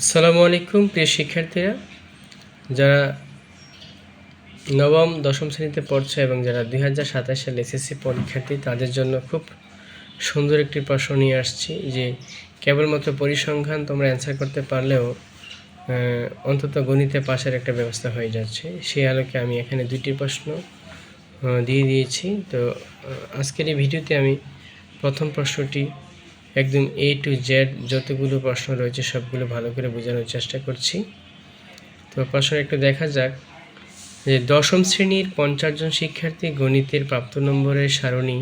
আসসালামু আলাইকুম প্রিয় শিক্ষার্থীরা, যারা নবম দশম শ্রেণীতে পড়ছে এবং যারা 2027 সালে এসএসসি পরীক্ষার্থী, তাদের জন্য খুব সুন্দর একটি প্রশ্ন নিয়ে আসছি যে কেবলমাত্র পরিসংখ্যান তোমরা অ্যান্সার করতে পারলেও অন্তত গণিতে পাশের একটা ব্যবস্থা হয়ে যাচ্ছে। সেই আলোকে আমি এখানে দুটি প্রশ্ন দিয়ে দিয়েছি। তো আজকের এই ভিডিওতে আমি প্রথম প্রশ্নটি একদম A to Z যতগুলো প্রশ্ন রয়েছে সবগুলো ভালো করে বোঝানোর চেষ্টা করছি। তো প্রশ্ন একটু দেখা যাক যে দশম শ্রেণীর 50 জন শিক্ষার্থী গণিতের প্রাপ্ত নম্বরের সারণী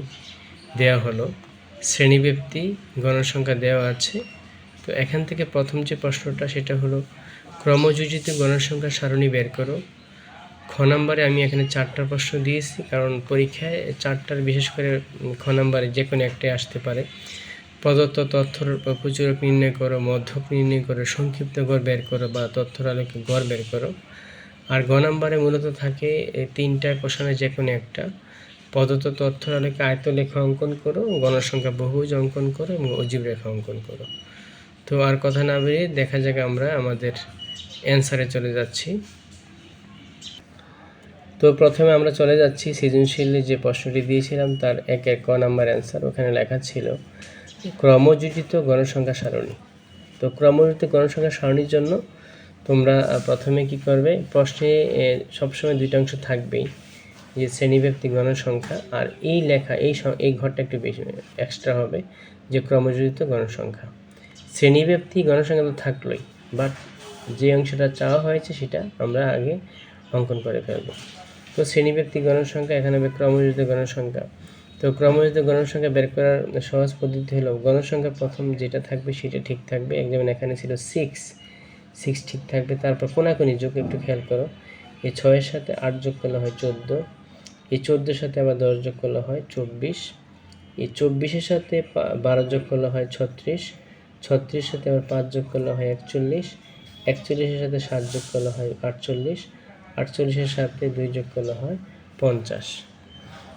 দেওয়া হলো, শ্রেণীব্যাপ্তি গণসংখ্যা দেওয়া আছে। তো এখান থেকে প্রথম যে প্রশ্নটা সেটা হলো ক্রমযোজিত গণসংখ্যা সারণী বের করো। খ নম্বরে আমি এখানে 4টা প্রশ্ন দিয়েছি, কারণ পরীক্ষায় 4টার বিশেষ করে খ নম্বরে যে কোনো একটাই আসতে পারে। প্রদত্ত তথ্যর প্রচুরক নির্ণয় করো, মধ্যক নির্ণয় করো, সংক্ষিপ্ত গড় বের করো বা তথ্যর আলোকে গড় বের করো। আর গ নম্বরে মূলত থাকে এই 3টা কোশ্চেনের যে কোনো একটা। প্রদত্ত তথ্যর আলোকে আয়তলেখা অঙ্কন করো, গণসংখ্যা বহুভুজ অঙ্কন করো এবং অজীব রেখা অঙ্কন করো। তো আর কথা না বেরিয়ে দেখা যাক আমরা আমাদের অ্যান্সারে চলে যাচ্ছি। তো প্রথমে আমরা চলে যাচ্ছি সৃজনশীলে যে প্রশ্নটি দিয়েছিলাম তার 1-1 ক নাম্বার অ্যান্সার। ওখানে লেখা ছিল ক্রমযোজিত গণসংখ্যা সারণী। তো ক্রমযোজিত গণসংখ্যা সারণীর জন্য তোমরা প্রথমে কি করবে, প্রশ্নে সবসময় দুইটা অংশ থাকবেই, যে শ্রেণীব্যাপ্তি গণসংখ্যা আর এই লেখা এই ঘরটা একটু বেশি এক্সট্রা হবে যে ক্রমযোজিত গণসংখ্যা। শ্রেণীব্যাপ্তি গণসংখ্যা তো থাকলোই, বাট যে অংশটা চাওয়া হয়েছে সেটা আমরা আগে অঙ্কন করে ফেলব। তো শ্রেণীব্যাপ্তি গণসংখ্যা এখানে হবে ক্রমযোজিত গণসংখ্যা। তো ক্রমযোজিত গণসংখ্যা বের করার সহজ পদ্ধতি হলো গণসংখ্যা প্রথম যেটা থাকবে সেটা ঠিক থাকবে। যেমন এখানে ছিল 6 ঠিক থাকবে। তারপর কোনাকুনি যোগ একটু খেয়াল করো, এই 6-এর সাথে 8 যোগ করলে হয় 14, এই 14-এর সাথে আবার 10 যোগ করলে হয় 24, এই 24-এর সাথে 12 যোগ করলে হয় 36, 36-এর সাথে আবার 5 যোগ করলে হয় 41, 41-এর সাথে 7 যোগ করলে হয় 48, 48-এর সাথে 2 যোগ করলে হয় 50।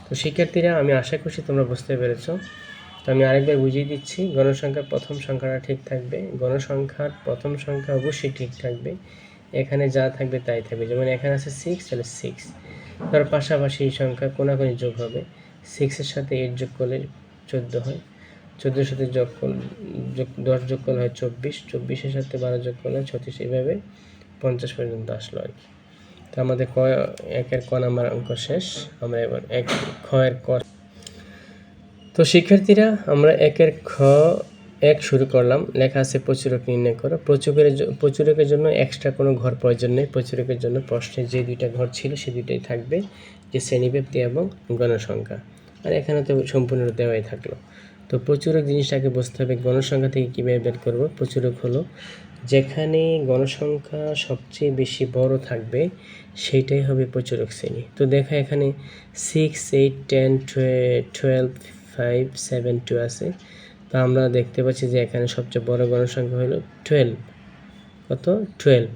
তো শিক্ষার্থীরা, আমি আশা করছি তোমরা বুঝতে পেরেছ। তো আমি আরেকবার বুঝিয়ে দিচ্ছি, গণসংখ্যার প্রথম সংখ্যাটা ঠিক থাকবে, গণসংখ্যার প্রথম সংখ্যা অবশ্যই ঠিক থাকবে, এখানে যা থাকবে তাই থাকবে। যেমন এখানে আছে 6, তাহলে 6, তার পাশাপাশি এই সংখ্যা কোনাকুনি যোগ হবে। 6-এর সাথে 8 যোগ করলে 14 হয়, 14-এর সাথে 10 যোগ করলে হয় 24, 24-এর সাথে 12 যোগ করলে হয় 36, এইভাবে 50 পর্যন্ত আসলো আর কি। তো আমাদের একের ক নাম্বার অঙ্ক শেষ। আমরা এবার খ-এর ক। তো শিক্ষার্থীরা, আমরা একের খ শুরু করলাম। লেখা আছে প্রচুরক নির্ণয় করো। প্রচুরকের জন্য এক্সট্রা কোনো ঘর প্রয়োজন নেই। প্রচুরকের জন্য প্রশ্নে যে দুইটা ঘর ছিল সে দুইটাই থাকবে, যে শ্রেণীব্যাপ্তি এবং গণসংখ্যা। আর এখানে তো সম্পূর্ণ দেওয়াই থাকলো। তো প্রচুরক জিনিসটাকে বুঝতে হবে, গণসংখ্যা থেকে কীভাবে বের করবো। প্রচুরক হলো যেখানে গণসংখ্যা সবচেয়ে বেশি বড় থাকবে সেইটাই হবে প্রচুরক শ্রেণী। তো দেখা এখানে 6, 8, 10, 12, 5, 7, 2 আছে। তো আমরা দেখতে পাচ্ছি যে এখানে সবচেয়ে বড় গণসংখ্যা হলো 12। কত? 12,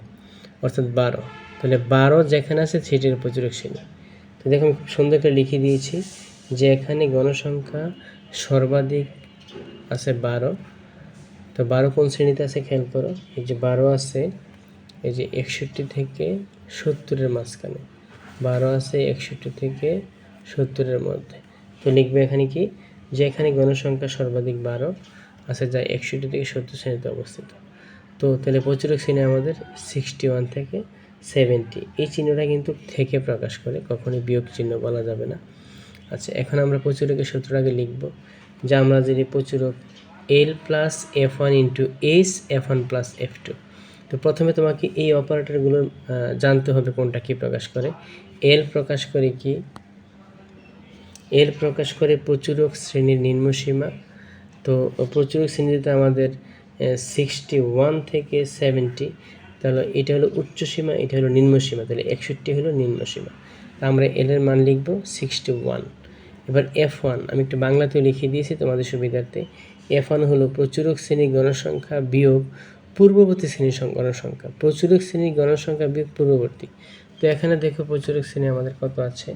অর্থাৎ 12। তাহলে 12 যেখানে আছে সেটার প্রচুরক শ্রেণী। তো দেখুন খুব সুন্দর করে লিখে দিয়েছি যে এখানে গণসংখ্যা সর্বাধিক আছে 12। তো 12 কোন শ্রেণীতে আছে খেয়াল করো, এই যে 12 আছে এই যে 61 থেকে 70-এর মাঝখানে। 12 আছে 61 থেকে 70-এর মধ্যে। তো লিখবে এখানে কি, যে এখানে গণসংখ্যা সর্বাধিক 12 আছে যা 61 থেকে 70 শ্রেণীতে অবস্থিত। তো তাহলে প্রচুরক শ্রেণী আমাদের 61 থেকে 70। এই চিহ্নটা কিন্তু থেকে প্রকাশ করে, কখনোই বিয়োগ চিহ্ন বলা যাবে না। আচ্ছা, এখন আমরা প্রচুরকের সূত্রটাকে লিখব, যা আমরা যদি প্রচুরক L plus F1 into H F1 plus F2। তো প্রথমে তোমাকে এই অপারেটরগুলো জানতে হবে কোনটা কি প্রকাশ করে। L প্রকাশ করে কি, L প্রকাশ করে প্রচুরক শ্রেণীর নিম্নসীমা। তো প্রচুরক শ্রেণীতে আমাদের 61 থেকে 70, তাহলে এটা হলো উচ্চসীমা, এটা হলো নিম্নসীমা, তাহলে 61 হলো নিম্নসীমা। তা আমরা L এর মান লিখব 61। এবার F1 আমি একটু বাংলাতেও লিখে দিয়েছি তোমাদের সুবিধার্থে। F1 হলো প্রচুরক শ্রেণীর গণসংখ্যা বিয়োগ পূর্ববর্তী শ্রেণীর গণসংখ্যা। প্রচুরক শ্রেণীর গণসংখ্যা বিয়োগ পূর্ববর্তী। তো এখানে দেখো প্রচুরক শ্রেণী আমাদের কত আছে,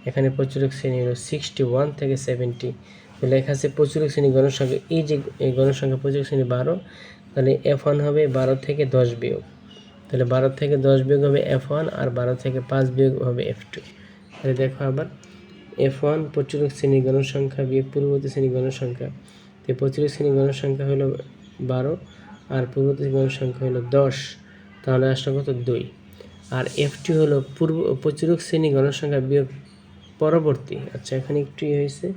এখানে প্রচুরক শ্রেণী হলো 61 থেকে 70। তো লেখা আছে প্রচুরক শ্রেণী গণসংখ্যা, এই যে এই গণসংখ্যা প্রচুরক শ্রেণী 12, তাহলে F1 হবে 12 থেকে 10 বিয়োগ, তাহলে 12 থেকে 10 বিয়োগ হবে F1, আর 12 থেকে 5 বিয়োগ হবে F2। তাহলে দেখো আবার F1 প্রচুরক শ্রেণীর গণসংখ্যা বিয়োগ পূর্ববর্তী শ্রেণীর গণসংখ্যা, তো প্রচুরক শ্রেণীর গণসংখ্যা হলো 12 আর পূর্ববর্তী গণসংখ্যা হলো 10, তাহলে আসলে কত 2। আর F2 হলো প্রচুরক শ্রেণী গণসংখ্যা বিয়োগ পরবর্তী, আচ্ছা এখানে একটু হয়েছে,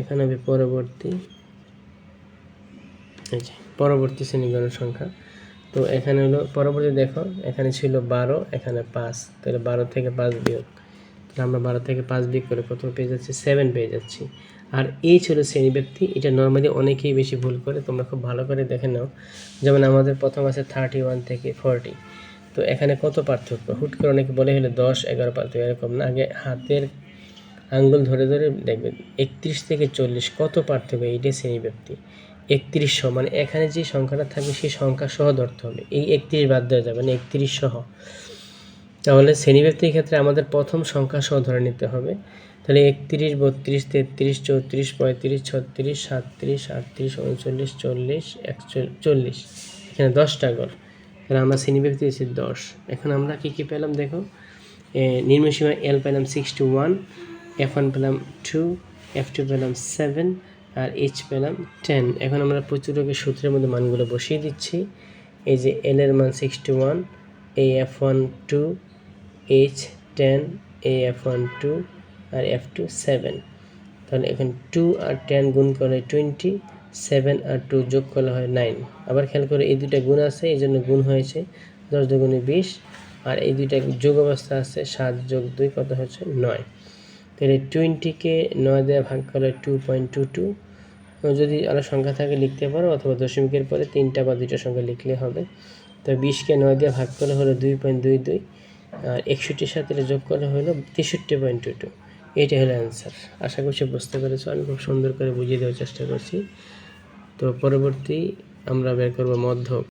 এখানে হবে পরবর্তী, এই যে পরবর্তী শ্রেণী গণসংখ্যা। তো এখানে হলো পরবর্তী, দেখো এখানে ছিল 12, এখানে 5, তাহলে 12 থেকে 5 বিয়োগ, তাহলে আমরা 12 থেকে 5 বিয়োগ করে কত পেয়ে যাচ্ছি 7 পেয়ে যাচ্ছি। আর এই ছিল শ্রেণীব্যক্তি, এটা নর্মালি অনেকেই বেশি ভুল করে, তোমরা খুব ভালো করে দেখে নাও। যেমন আমাদের প্রথম আছে 31 থেকে 40, তো এখানে কত পার্থক্য, হুট করে অনেকে বলে হলো 10, 11 পার্থক্য, এরকম না, আগে হাতের আঙ্গুল ধরে ধরে দেখবেন 31 থেকে 40 কত পার্থক্য, এইটাই শ্রেণীব্যক্তি। 3100 মানে এখানে যে সংখ্যাটা থাকবে সেই সংখ্যা সহ ধরতে হবে, এই 31 বাদ দেওয়া যাবে না, 31 সহ। তাহলে শ্রেণীব্যক্তির ক্ষেত্রে আমাদের প্রথম সংখ্যা সহ ধরে নিতে হবে। তাহলে 31, 32, 33, 34, 35, 36, 37, 38, 39, 40, 41, এখানে 10টা ঘর, তাহলে আমরা শ্রেণীব্যক্তি হচ্ছে 10। এখন আমরা কী কী পেলাম দেখো, নিম্নসীমা L পেলাম 61, F1 পেলাম 2, F2 পেলাম 7, আর H পেলাম 10। এখন আমরা প্রচুরকের সূত্রের মধ্যে মানগুলো বসিয়ে দিচ্ছি। এই যে L এর মান 61, এই F1 2, H 10, এই F1 2, আর F2 7। তাহলে এখন 2 আর 10 গুণ করলে 20, 7 আর 2 যোগ করলে হয় 9। আবার খেয়াল করে এই দুইটা গুণ আছে, এই জন্য গুণ হয়েছে, 10 দুগুণে 20, আর এই দুইটা যোগ অবস্থা আছে, 7 যোগ 2 কত হচ্ছে 9। তাহলে 20কে 9 দিয়ে ভাগ করলে 2.22, যদি আরও সংখ্যা থাকে লিখতে পারো, অথবা দশমিকের পরে 3টা বা 2টা সংখ্যা লিখলে হবে। তো 20কে 9 দিয়ে ভাগ করলে হলো 2.22, আর 61-র সাথে যোগ করা হলো 63.22। এইটা হলো অ্যান্সার। আশা করছি বুঝতে পেরেছো, আমি খুব সুন্দর করে বুঝিয়ে দেওয়ার চেষ্টা করছি। তো পরবর্তী আমরা বের করব মধ্যক।